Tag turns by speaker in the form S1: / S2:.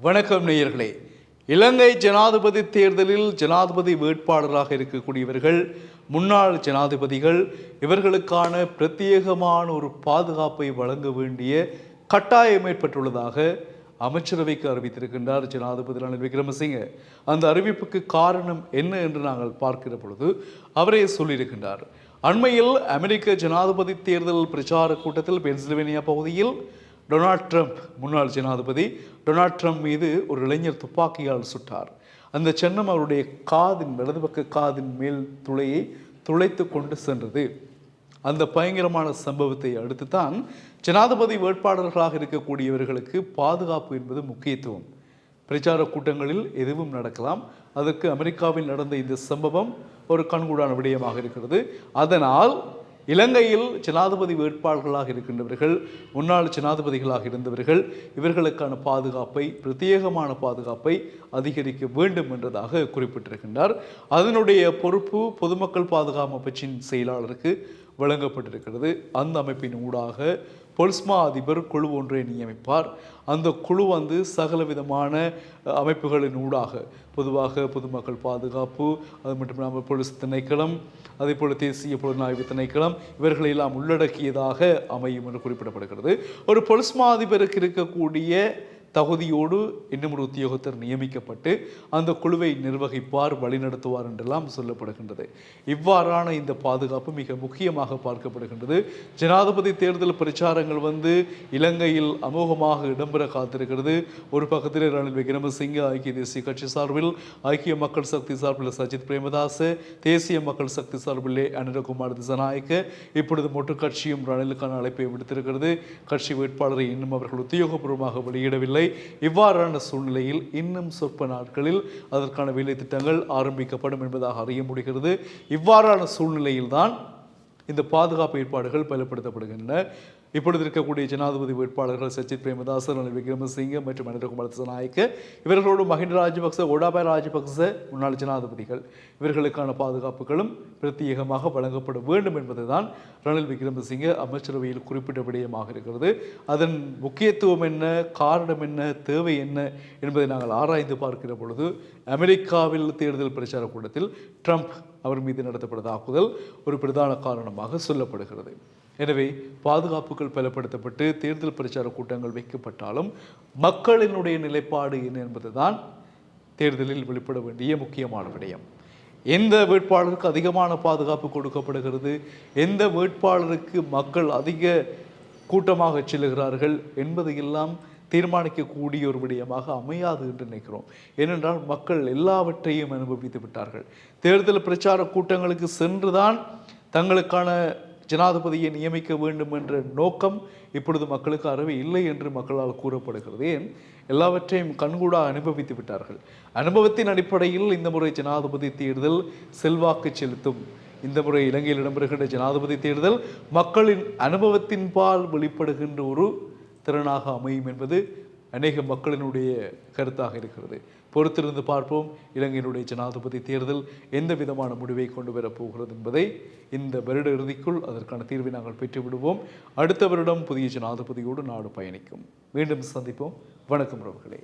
S1: வணக்கம் நேயர்களே. இலங்கை ஜனாதிபதி தேர்தலில் ஜனாதிபதி வேட்பாளராக இருக்கக்கூடியவர்கள் முன்னாள் ஜனாதிபதிகள் இவர்களுக்கான பிரத்யேகமான ஒரு பாதுகாப்பை வழங்க வேண்டிய கட்டாயம் ஏற்பட்டுள்ளதாக அமைச்சரவைக்கு அறிவித்திருக்கின்றார் ஜனாதிபதி ரணில் விக்ரமசிங்க. அந்த அறிவிப்புக்கு காரணம் என்ன என்று நாங்கள் பார்க்கிற பொழுது அவரே சொல்லியிருக்கின்றார். அண்மையில் அமெரிக்க ஜனாதிபதி தேர்தல் பிரச்சார கூட்டத்தில் பென்சில்வேனியா பகுதியில் டொனால்ட் ட்ரம்ப், முன்னாள் ஜனாதிபதி டொனால்ட் ட்ரம்ப் மீது ஒரு இளைஞர் துப்பாக்கியால் சுட்டார். அந்த சின்னம் அவருடைய காதின் வலது பக்க காதின் மேல் துளையை துளைத்து கொண்டு சென்றது. அந்த பயங்கரமான சம்பவத்தை அடுத்து தான் ஜனாதிபதி வேட்பாளர்களாக இருக்கக்கூடியவர்களுக்கு பாதுகாப்பு என்பது முக்கியத்துவம். பிரச்சார கூட்டங்களில் எதுவும் நடக்கலாம். அதற்கு அமெரிக்காவில் நடந்த இந்த சம்பவம் ஒரு கண்கூடான விடயமாக இருக்கிறது. அதனால் இலங்கையில் ஜனாதிபதி வேட்பாளர்களாக இருக்கின்றவர்கள், முன்னாள் ஜனாதிபதிகளாக இருந்தவர்கள், இவர்களுக்கான பாதுகாப்பை, பிரத்யேகமான பாதுகாப்பை அதிகரிக்க வேண்டும் என்றதாக குறிப்பிட்டிருக்கின்றார். அதனுடைய பொறுப்பு பொதுமக்கள் பாதுகாப்பு அமைச்சின் செயலாளருக்கு வழங்கப்பட்டிருக்கிறது. அந்த அமைப்பின் ஊடாக பொலிஸ்மா அதிபர் குழு ஒன்றை நியமிப்பார். அந்த குழு சகல விதமான அமைப்புகளின் ஊடாக, பொதுவாக பொதுமக்கள் பாதுகாப்பு, அது மட்டுமில்லாமல் போலீஸ் திணைக்களம், அதே போல தேசிய புலனாய்வு திணைக்களம், இவர்களெல்லாம் உள்ளடக்கியதாக அமையும் என்று குறிப்பிடப்படுகிறது. ஒரு பொலிஸ்மா அதிபருக்கு இருக்கக்கூடிய தகுதியோடு இன்னும் ஒரு உத்தியோகத்தர் நியமிக்கப்பட்டு அந்த குழுவை நிர்வகிப்பார், வழிநடத்துவார் என்றெல்லாம் சொல்லப்படுகின்றது. இவ்வாறான இந்த பாதுகாப்பு மிக முக்கியமாக பார்க்கப்படுகின்றது. ஜனாதிபதி தேர்தல் பிரச்சாரங்கள் இலங்கையில் அமோகமாக இடம்பெற காத்திருக்கிறது. ஒரு பக்கத்தில் ரணில் விக்ரமசிங்க ஐக்கிய தேசிய கட்சி சார்பில், ஐக்கிய மக்கள் சக்தி சார்பில் சஜித் பிரேமதாச, தேசிய மக்கள் சக்தி சார்பிலே அனுரகுமார் திசாநாயக்க, இப்பொழுது மொட்டு கட்சியும் ரணிலுக்கான அழைப்பை விடுத்திருக்கிறது. கட்சி வேட்பாளரை இன்னும் அவர்கள் உத்தியோகபூர்வமாக வெளியிடவில்லை. இவ்வாறான சூழ்நிலையில் இன்னும் சொற்ப நாட்களில் அதற்கான வேலை திட்டங்கள் ஆரம்பிக்கப்படும் என்பதாக அறிய முடிகிறது. இவ்வாறான சூழ்நிலையில் தான் இந்த பாதுகாப்பு ஏற்பாடுகள் பலப்படுத்தப்படுகின்றன. இப்பொழுது இருக்கக்கூடிய ஜனாதிபதி வேட்பாளர்கள் சஜித் பிரேமதாச, ரணில் விக்ரமசிங்க மற்றும் அனுரகுமார் திசாநாயக்க, இவர்களோடு மஹிந்த ராஜபக்ச, கோட்டாபய ராஜபக்ச முன்னாள் ஜனாதிபதிகள், இவர்களுக்கான பாதுகாப்புகளும் பிரத்யேகமாக வழங்கப்பட வேண்டும் என்பதுதான் ரணில் விக்ரமசிங்க அமைச்சரவையில் குறிப்பிட்ட விடயமாக இருக்கிறது. அதன் முக்கியத்துவம் என்ன, காரணம் என்ன, தேவை என்ன என்பதை நாங்கள் ஆராய்ந்து பார்க்கிற பொழுது அமெரிக்காவில் தேர்தல் பிரச்சார கூட்டத்தில் ட்ரம்ப் அவர் மீது நடத்தப்பட்ட தாக்குதல் ஒரு பிரதான காரணமாக சொல்லப்படுகிறது. எனவே பாதுகாப்புகள் பலப்படுத்தப்பட்டு தேர்தல் பிரச்சார கூட்டங்கள் வைக்கப்பட்டாலும் மக்களினுடைய நிலைப்பாடு என்ன என்பதுதான் தேர்தலில் வெளிப்பட வேண்டிய முக்கியமான விடயம். எந்த வேட்பாளருக்கு அதிகமான பாதுகாப்பு கொடுக்கப்படுகிறது, எந்த வேட்பாளருக்கு மக்கள் அதிக கூட்டமாக செல்லுகிறார்கள் என்பதையெல்லாம் தீர்மானிக்கக்கூடிய ஒரு விடயமாக அமையாது என்று நினைக்கிறோம். ஏனென்றால் மக்கள் எல்லாவற்றையும் அனுபவித்து விட்டார்கள். தேர்தல் பிரச்சார கூட்டங்களுக்கு சென்றுதான் தங்களுக்கான ஜனாதிபதியை நியமிக்க வேண்டும் என்ற நோக்கம் இப்பொழுது மக்களுக்கு அறவே இல்லை என்று மக்களால் கூறப்படுகிறது. ஏன், எல்லாவற்றையும் கண்கூடா அனுபவித்து விட்டார்கள். அனுபவத்தின் அடிப்படையில் இந்த முறை ஜனாதிபதி தேர்தல் செல்வாக்கு செலுத்தும். இந்த முறை இலங்கையில் இடம்பெறுகின்ற ஜனாதிபதி தேர்தல் மக்களின் அனுபவத்தின் பால் வெளிப்படுகின்ற ஒரு திறனாக அமையும் என்பது அநேக மக்களினுடைய கருத்தாக இருக்கிறது. பொறுத்திருந்து பார்ப்போம். இலங்கையினுடைய ஜனாதிபதி தேர்தல் எந்த விதமான முடிவை கொண்டு வரப்போகிறது என்பதை இந்த வருட இறுதிக்குள் அதற்கான தீர்வை நாங்கள் பெற்றுவிடுவோம். அடுத்த வருடம் புதிய ஜனாதிபதியோடு நாடு பயணிக்கும். மீண்டும் சந்திப்போம். வணக்கம் உறவுகளே.